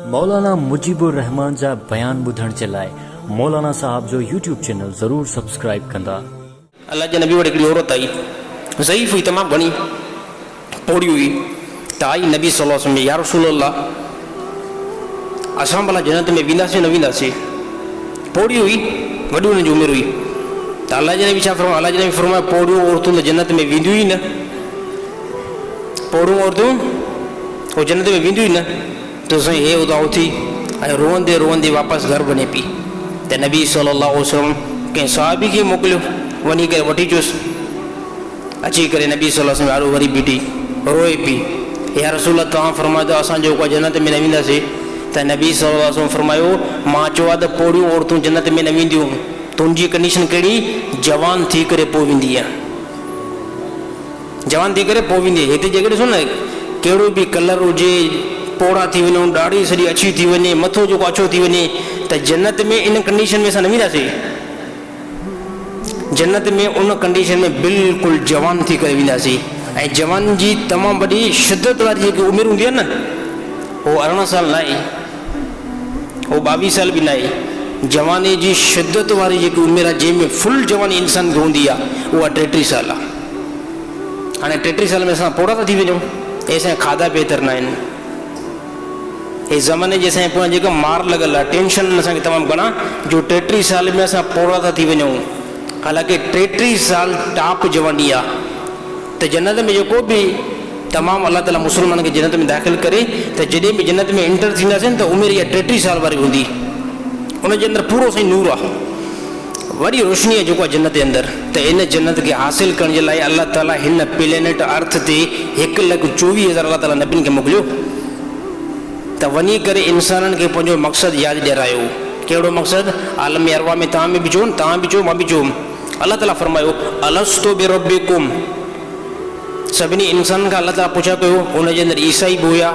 मौलाना मुजीबुर रहमान जा बयान ॿुधण जे लाइ मौलाना साहब जो यूट्यूब चैनल ज़रूर सब्सक्राइब कंदा। अल्लाह जे नबी वटि हिकिड़ी औरत आई, ज़ईफ़ हुई, तमामु घणी पोड़ी हुई। त आई नबी सल्लल्लाहु अलैहि वसल्लम, या रसूल अल्लाह, असां भला जन्नत में वेंदासीं न वेंदासीं? पोड़ी हुई, वॾी हुनजी उमिरि हुई। त अल्लाह जे नबी छा फरमायो? अल्लाह जे नबी फरमायो, पोड़ियूं औरतूं त जन्नत में वेंदियूं ई न। पोड़ियूं औरतूं उहो जन्नत में वेंदियूं ई न। त साईं हे उदाऊ थी ऐं रोअंदे रोअंदे वापसि घर वञे पई। त नबी सल्लल्लाहु अलैहि वसल्लम कंहिं सहाबी खे मोकिलियो, वञी करे वठी अचोसि। अची करे नबी सल्लल्लाहु अलैहि वसल्लम वारो वरी बीठी रोए पई, या रसूल तव्हां फरमायो त असां जेको जन्नत में न वेंदासीं। त नबी सल्लल्लाहु अलैहि वसल्लम फरमायो, मां चयो आहे त पोड़ियूं औरतूं जन्नत में न वेंदियूं, तुंहिंजी कंडीशन कहिड़ी? जवान थी करे पोइ वेंदी आहे, जवान थी करे पोइ वेंदी। हिते जेके ॾिसो न, कहिड़ो बि कलर हुजे, पोड़ा थी वञूं, ॾाढ़ी सॼी अछी थी वञे, मथो जेको अछो थी वञे, त जन्नत में इन कंडीशन में असां न वेंदासीं। जन्नत में उन कंडीशन में बिल्कुलु जवान थी करे वेंदासीं। ऐं जवान जी तमामु वॾी शिदत वारी जेकी उमिरि हूंदी आहे न, उहो 18 साल न आहे, उहो 22 साल बि न आहे। जवानी जी शिदत वारी जेकी उमिरि आहे, जंहिंमें फुल जवानी इंसान खे हूंदी आहे, उहा 33 साल आहे। हाणे 33 साल में असां पोड़ा था थी वञूं, ऐं असांजा खाधा बहितर न आहिनि। हे ज़माने जे असांजे पोयां जेका मार लॻल आहे, टेंशन असांखे तमामु घणा, जो 33 साल में असां पोड़ा था थी वञूं। हालांकि 33 साल टॉप जवानी आहे। त जन्नत में जेको बि तमामु अलाह ताला मुस्लमान खे जन्नत में दाख़िल करे, त जॾहिं बि जन्नत में एंटर थींदासीं त उमिरि इहा 33 साल वारी हूंदी। उनजे अंदरि पूरो साईं नूर आहे, वॾी रोशनी आहे जेको आहे जन्नत जे अंदरि। त इन जन्नत खे हासिल करण जे लाइ अलाह ताला हिन प्लेनेट अर्थ ते 1,24,000 अलाह ताला नबियुनि खे मोकिलियो, त वञी करे इंसाननि खे पंहिंजो मक़सदु यादि ॾियारायो। कहिड़ो मक़सदु? आलम अरवा में तव्हां में बि चओ, तव्हां बि चओ, मां बि चओ। अलाह ताला फरमायो, अलस्तो बिरब्बिकुम। सभिनी इंसाननि खां अलाह ताला पुछा कयो, हुनजे अंदरि ईसाई बि हुया,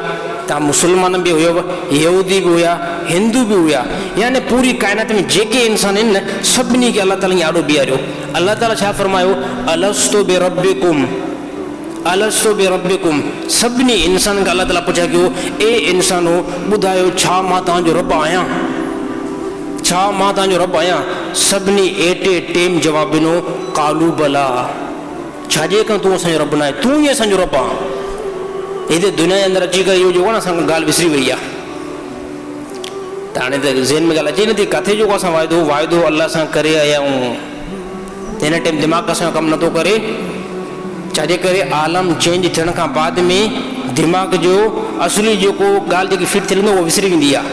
तव्हां मुस्लमान बि हुयव, यहूदी बि हुया, हिंदू बि हुया, यानी पूरी काइनात में जेके इंसान आहिनि न, सभिनी खे अलाह ताला ईअं आॾो बीहारियो। अलाह ताला छा फरमायो? अलस्तो बिरब्बिकुम, अलस्तो बिरब्बिकुम। सभिनी इंसान खां अलाह ताला पुछा कयो, ए इंसानो, ॿुधायो छा मां तव्हांजो रब आहियां? छा मां तव्हांजो रब आहियां? सभिनी एट ए टेम जवाबु ॾिनो, कालू बला। छाजे खां तूं असांजो रब न आहे? तूं ई असांजो रब आहे। हिते दुनिया जे अंदरि अची करे इहो जेको आहे न, असांखे ॻाल्हि विसरी वई आहे। त हाणे त ज़हन में ॻाल्हि अचे नथी, किथे जेको असां वाइदो अलाह सां करे आया आहियूं, हिन टाइम दिमाग़ असांजो कमु नथो करे। छाजे करे? आलम चेंज थियण खां बाद में दिमाग़ जो असली जेको ॻाल्हि जेकी फिट थियणी उहो विसरी वेंदी आहे।